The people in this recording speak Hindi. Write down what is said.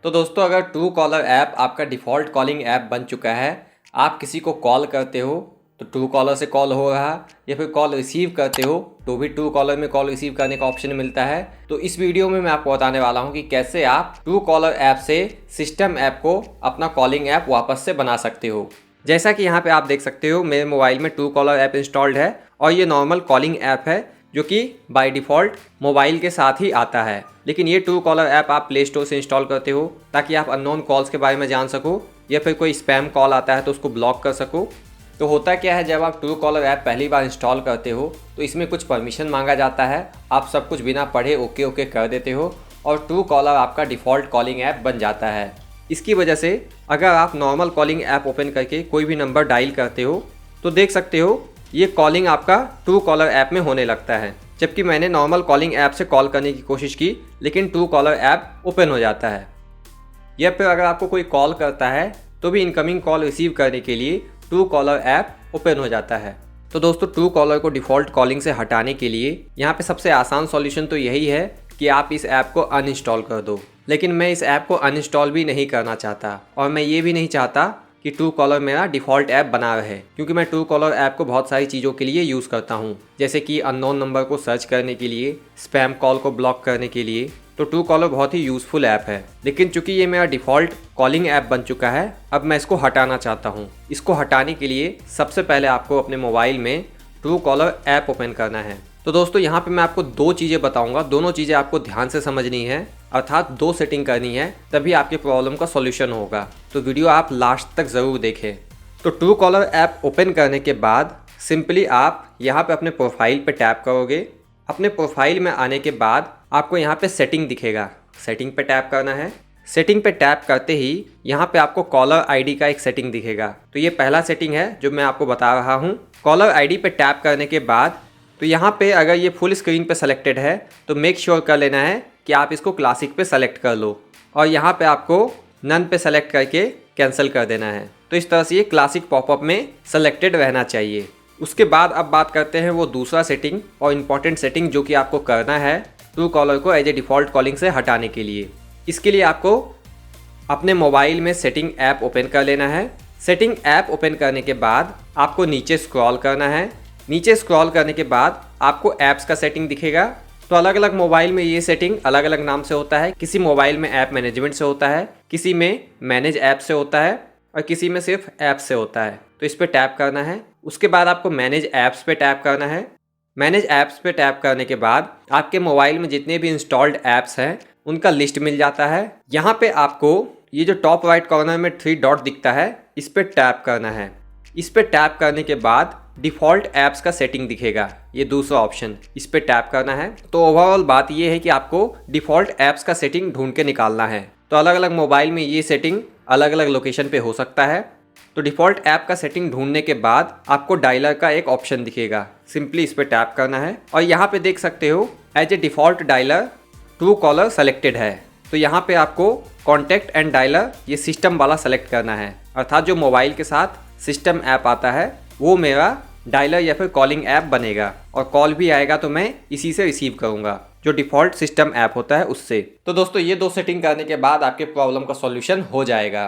तो दोस्तों अगर ट्रू कॉलर ऐप आपका डिफ़ॉल्ट कॉलिंग ऐप बन चुका है, आप किसी को कॉल करते हो तो ट्रू कॉलर से कॉल हो रहा, या फिर कॉल रिसीव करते हो तो भी ट्रू कॉलर में कॉल रिसीव करने का ऑप्शन मिलता है। तो इस वीडियो में मैं आपको बताने वाला हूं कि कैसे आप ट्रू कॉलर ऐप से सिस्टम ऐप को अपना कॉलिंग ऐप वापस से बना सकते हो। जैसा कि यहाँ पे आप देख सकते हो मेरे मोबाइल में ट्रू कॉलर ऐप इंस्टॉल्ड है और ये नॉर्मल कॉलिंग ऐप है जो कि बाय डिफ़ॉल्ट मोबाइल के साथ ही आता है। लेकिन ये ट्रू कॉलर ऐप आप प्ले स्टोर से इंस्टॉल करते हो ताकि आप अननोन कॉल्स के बारे में जान सको, या फिर कोई स्पैम कॉल आता है तो उसको ब्लॉक कर सको। तो होता क्या है, जब आप ट्रू कॉलर ऐप पहली बार इंस्टॉल करते हो तो इसमें कुछ परमिशन मांगा जाता है, आप सब कुछ बिना पढ़े ओके कर देते हो और ट्रू कॉलर आपका डिफ़ॉल्ट कॉलिंग ऐप बन जाता है। इसकी वजह से अगर आप नॉर्मल कॉलिंग ऐप ओपन करके कोई भी नंबर डायल करते हो तो देख सकते हो ये कॉलिंग आपका ट्रू कॉलर ऐप में होने लगता है। जबकि मैंने नॉर्मल कॉलिंग ऐप से कॉल करने की कोशिश की लेकिन ट्रू कॉलर ऐप ओपन हो जाता है। या फिर अगर आपको कोई कॉल करता है तो भी इनकमिंग कॉल रिसीव करने के लिए ट्रू कॉलर ऐप ओपन हो जाता है। तो दोस्तों ट्रू कॉलर को डिफ़ॉल्ट कॉलिंग से हटाने के लिए यहाँ पे सबसे आसान सॉल्यूशन तो यही है कि आप इस ऐप को अनइंस्टॉल कर दो। लेकिन मैं इस ऐप को अनइंस्टॉल भी नहीं करना चाहता और मैं ये भी नहीं चाहता कि ट्रू कॉलर मेरा डिफ़ॉल्ट ऐप बना रहे, क्योंकि मैं ट्रू कॉलर ऐप को बहुत सारी चीज़ों के लिए यूज़ करता हूँ, जैसे कि अननोन नंबर को सर्च करने के लिए, स्पैम कॉल को ब्लॉक करने के लिए। तो ट्रू कॉलर बहुत ही यूज़फुल ऐप है। लेकिन चूंकि ये मेरा डिफ़ॉल्ट कॉलिंग ऐप बन चुका है, अब मैं इसको हटाना चाहता हूँ। इसको हटाने के लिए सबसे पहले आपको अपने मोबाइल में ट्रू कॉलर ऐप ओपन करना है। तो दोस्तों यहाँ पे मैं आपको दो चीज़ें बताऊँगा, दोनों चीज़ें आपको ध्यान से समझनी है, अर्थात दो सेटिंग करनी है, तभी आपके प्रॉब्लम का सॉल्यूशन होगा। तो वीडियो आप लास्ट तक ज़रूर देखें। तो ट्रू कॉलर ऐप ओपन करने के बाद सिंपली आप यहाँ पे अपने प्रोफाइल पे टैप करोगे। अपने प्रोफाइल में आने के बाद आपको यहाँ पे सेटिंग दिखेगा, सेटिंग पे टैप करना है। सेटिंग पे टैप करते ही यहाँ पे आपको कॉलर आईडी का एक सेटिंग दिखेगा। तो ये पहला सेटिंग है जो मैं आपको बता रहा हूँ। कॉलर आईडी पे टैप करने के बाद तो यहाँ पे अगर ये फुल स्क्रीन पे सेलेक्टेड है तो मेक श्योर कर लेना है कि आप इसको क्लासिक पे सेलेक्ट कर लो और यहाँ पे आपको नन पे सेलेक्ट करके कैंसिल कर देना है। तो इस तरह से ये क्लासिक पॉपअप में सेलेक्टेड रहना चाहिए। उसके बाद अब बात करते हैं वो दूसरा सेटिंग और इम्पॉर्टेंट सेटिंग जो कि आपको करना है ट्रू कॉलर को एज ए डिफ़ॉल्ट कॉलिंग से हटाने के लिए। इसके लिए आपको अपने मोबाइल में सेटिंग ऐप ओपन कर लेना है। सेटिंग ऐप ओपन करने के बाद आपको नीचे स्क्रॉल करना है। नीचे स्क्रॉल करने के बाद आपको ऐप्स का सेटिंग दिखेगा। तो अलग अलग मोबाइल में ये सेटिंग अलग अलग नाम से होता है। किसी मोबाइल में ऐप मैनेजमेंट से होता है, किसी में मैनेज ऐप से होता है और किसी में सिर्फ ऐप से होता है। तो इस पर टैप करना है। उसके बाद आपको मैनेज ऐप्स पे टैप करना है। मैनेज ऐप्स पे टैप करने के बाद आपके मोबाइल में जितने भी इंस्टॉल्ड ऐप्स हैं उनका लिस्ट मिल जाता है। यहाँ पे आपको ये जो टॉप राइट कॉर्नर में 3 डॉट दिखता है, इस पर टैप करना है। इस पर टैप करने के बाद डिफ़ॉल्ट ऐप्स का सेटिंग दिखेगा, ये दूसरा ऑप्शन, इस पर टैप करना है। तो ओवरऑल बात ये है कि आपको डिफ़ॉल्ट ऐप्स का सेटिंग ढूंढ के निकालना है। तो अलग अलग मोबाइल में ये सेटिंग अलग अलग लोकेशन पे हो सकता है। तो डिफ़ॉल्ट ऐप का सेटिंग ढूंढने के बाद आपको डायलर का एक ऑप्शन दिखेगा, सिंपली इस पर टैप करना है और यहाँ पे देख सकते हो as a default dialer Truecaller selected है। तो यहाँ पे आपको कॉन्टैक्ट एंड डायलर ये सिस्टम वाला सेलेक्ट करना है, अर्थात जो मोबाइल के साथ सिस्टम ऐप आता है वो मेरा डायलर या फिर कॉलिंग ऐप बनेगा और कॉल भी आएगा तो मैं इसी से रिसीव करूँगा, जो डिफ़ॉल्ट सिस्टम ऐप होता है उससे। तो दोस्तों ये दो सेटिंग करने के बाद आपके प्रॉब्लम का सॉल्यूशन हो जाएगा।